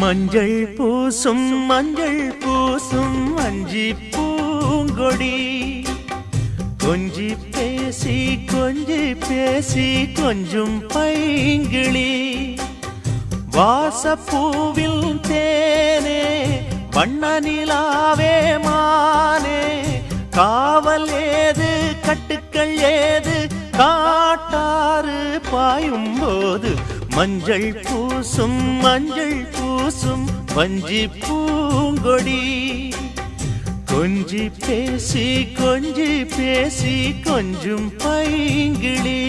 மஞ்சள் பூசும் அஞ்சி பூங்கொடி கொஞ்சி பேசி கொஞ்சும் பைங்கிளி வாசப்பூவில் தேனே வண்ண நிலாவே மானே காவல் ஏது கட்டுக்கள் ஏது காட்டாறு பாயும் போது மஞ்சள் பூசும் வஞ்சி பூங்கொடி கொஞ்சி பேசி கொஞ்சும் பைங்கிளி